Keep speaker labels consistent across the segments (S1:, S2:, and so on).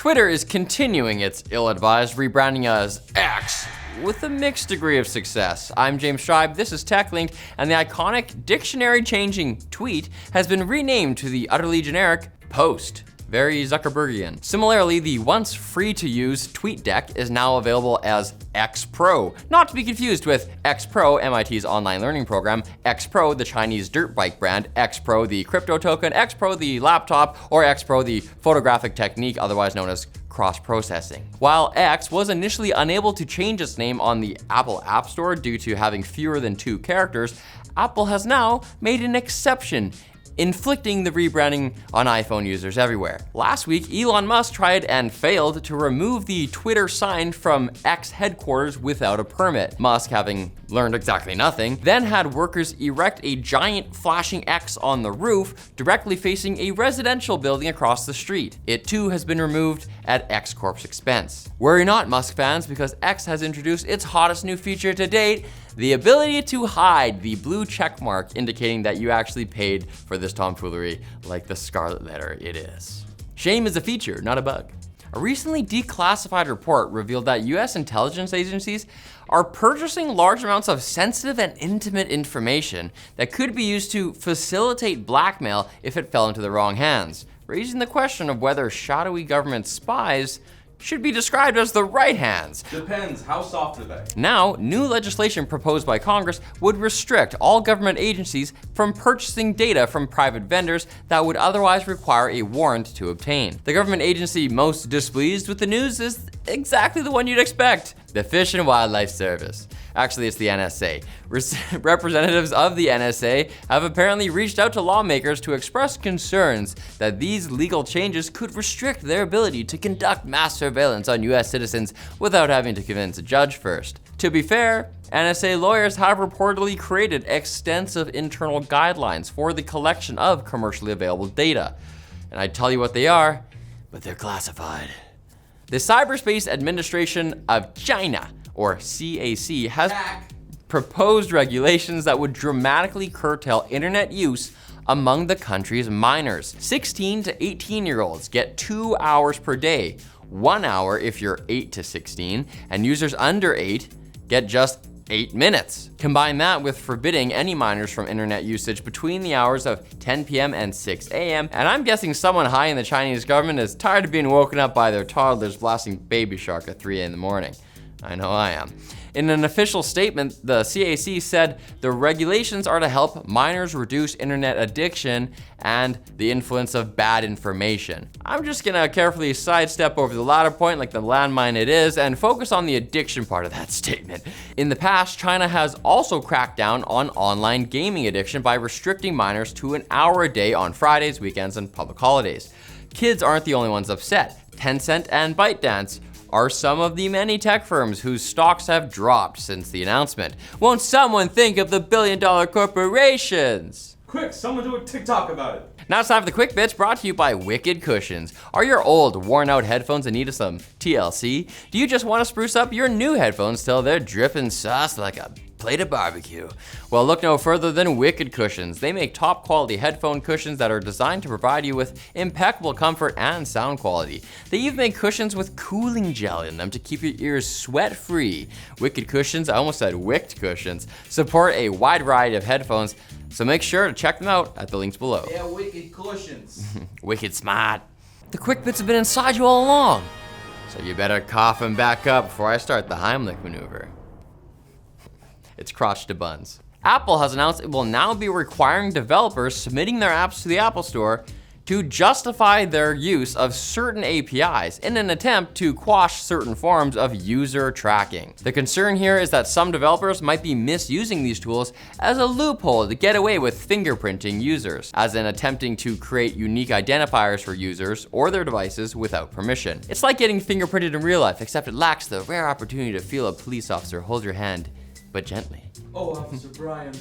S1: Twitter is continuing its ill-advised rebranding as X with a mixed degree of success. I'm James Schreiber, this is TechLinked, and the iconic dictionary-changing tweet has been renamed to the utterly generic Post. Very Zuckerbergian. Similarly, the once free-to-use TweetDeck is now available as X Pro, not to be confused with X Pro, MIT's online learning program, X Pro, the Chinese dirt bike brand, X Pro, the crypto token, X Pro, the laptop, or X Pro, the photographic technique, otherwise known as cross-processing. While X was initially unable to change its name on the Apple App Store due to having fewer than 2 characters, Apple has now made an exception, inflicting the rebranding on iPhone users everywhere. Last week, Elon Musk tried and failed to remove the Twitter sign from X headquarters without a permit. Musk, having learned exactly nothing, then had workers erect a giant flashing X on the roof directly facing a residential building across the street. It too has been removed at X Corp's expense. Worry not, Musk fans, because X has introduced its hottest new feature to date, the ability to hide the blue check mark indicating that you actually paid for this tomfoolery like the scarlet letter it is. Shame is a feature, not a bug. A recently declassified report revealed that US intelligence agencies are purchasing large amounts of sensitive and intimate information that could be used to facilitate blackmail if it fell into the wrong hands, raising the question of whether shadowy government spies should be described as the right hands.
S2: Depends, how soft are they?
S1: Now, new legislation proposed by Congress would restrict all government agencies from purchasing data from private vendors that would otherwise require a warrant to obtain. The government agency most displeased with the news is exactly the one you'd expect, the Fish and Wildlife Service. Actually, it's the NSA. Representatives of the NSA have apparently reached out to lawmakers to express concerns that these legal changes could restrict their ability to conduct mass surveillance on US citizens without having to convince a judge first. To be fair, NSA lawyers have reportedly created extensive internal guidelines for the collection of commercially available data. And I'd tell you what they are, but they're classified. The Cyberspace Administration of China, or CAC, has proposed regulations that would dramatically curtail internet use among the country's minors. 16 to 18-year-olds get 2 hours per day, 1 hour if you're 8 to 16, and users under 8 get just 8 minutes. Combine that with forbidding any minors from internet usage between the hours of 10 p.m. and 6 a.m., and I'm guessing someone high in the Chinese government is tired of being woken up by their toddlers blasting Baby Shark at 3 in the morning. I know I am. In an official statement, the CAC said the regulations are to help minors reduce internet addiction and the influence of bad information. I'm just gonna carefully sidestep over the latter point like the landmine it is and focus on the addiction part of that statement. In the past, China has also cracked down on online gaming addiction by restricting minors to an hour a day on Fridays, weekends, and public holidays. Kids aren't the only ones upset. Tencent and ByteDance are some of the many tech firms whose stocks have dropped since the announcement. Won't someone think of the billion-dollar corporations?
S2: Quick, someone do a TikTok about it.
S1: Now it's time for the quick bits brought to you by Wicked Cushions. Are your old, worn-out headphones in need of some TLC? Do you just want to spruce up your new headphones till they're dripping sauce like a plate of barbecue? Well, look no further than Wicked Cushions. They make top quality headphone cushions that are designed to provide you with impeccable comfort and sound quality. They even make cushions with cooling gel in them to keep your ears sweat free. Wicked Cushions, I almost said Wicked Cushions, support a wide variety of headphones, so make sure to check them out at the links below.
S2: Yeah, Wicked Cushions.
S1: Wicked smart. The quick bits have been inside you all along, so you better cough them back up before I start the Heimlich maneuver. It's crotch to buns. Apple has announced it will now be requiring developers submitting their apps to the Apple Store to justify their use of certain APIs in an attempt to quash certain forms of user tracking. The concern here is that some developers might be misusing these tools as a loophole to get away with fingerprinting users, as in attempting to create unique identifiers for users or their devices without permission. It's like getting fingerprinted in real life, except it lacks the rare opportunity to feel a police officer hold your hand, but gently.
S2: Oh, Officer Brian.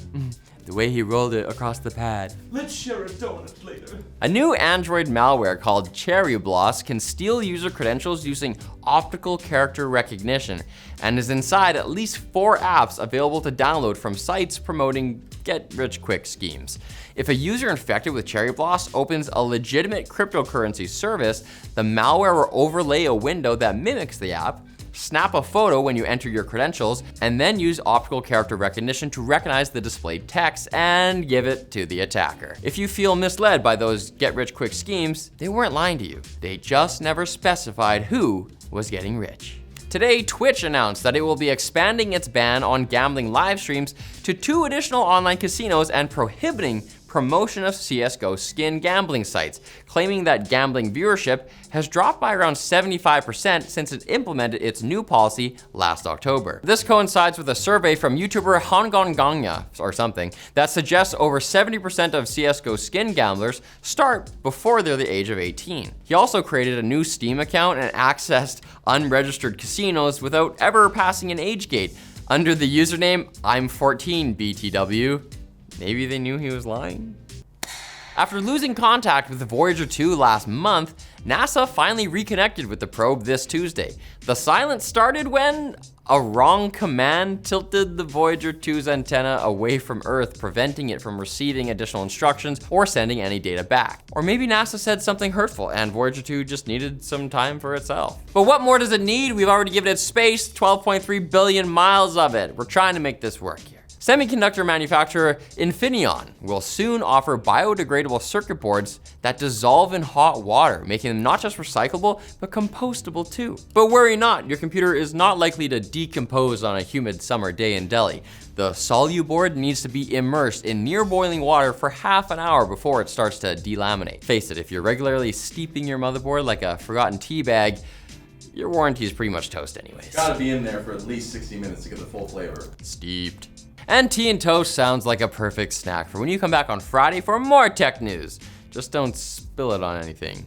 S1: The way he rolled it across the pad.
S2: Let's share a donut later.
S1: A new Android malware called CheeryBlos can steal user credentials using optical character recognition and is inside at least 4 apps available to download from sites promoting get-rich-quick schemes. If a user infected with CheeryBlos opens a legitimate cryptocurrency service, the malware will overlay a window that mimics the app, snap a photo when you enter your credentials, and then use optical character recognition to recognize the displayed text and give it to the attacker. If you feel misled by those get-rich-quick schemes, they weren't lying to you. They just never specified who was getting rich. Today, Twitch announced that it will be expanding its ban on gambling live streams to 2 additional online casinos and prohibiting promotion of CSGO skin gambling sites, claiming that gambling viewership has dropped by around 75% since it implemented its new policy last October. This coincides with a survey from YouTuber Hongonganya or something that suggests over 70% of CSGO skin gamblers start before they're the age of 18. He also created a new Steam account and accessed unregistered casinos without ever passing an age gate under the username I'm 14 BTW. Maybe they knew he was lying? After losing contact with the VOyager 2 last month, NASA finally reconnected with the probe this Tuesday. The silence started when a wrong command tilted the VOyager 2's antenna away from Earth, preventing it from receiving additional instructions or sending any data back. Or maybe NASA said something hurtful and VOyager 2 just needed some time for itself. But what more does it need? We've already given it space, 12.3 billion miles of it. We're trying to make this work here. Semiconductor manufacturer Infineon will soon offer biodegradable circuit boards that dissolve in hot water, making them not just recyclable, but compostable too. But worry not, your computer is not likely to decompose on a humid summer day in Delhi. The Soluboard needs to be immersed in near boiling water for half an hour before it starts to delaminate. Face it, if you're regularly steeping your motherboard like a forgotten tea bag, your warranty is pretty much toast anyways.
S2: Gotta be in there for at least 60 minutes to get the full flavor.
S1: Steeped. And tea and toast sounds like a perfect snack for when you come back on Friday for more tech news. Just don't spill it on anything.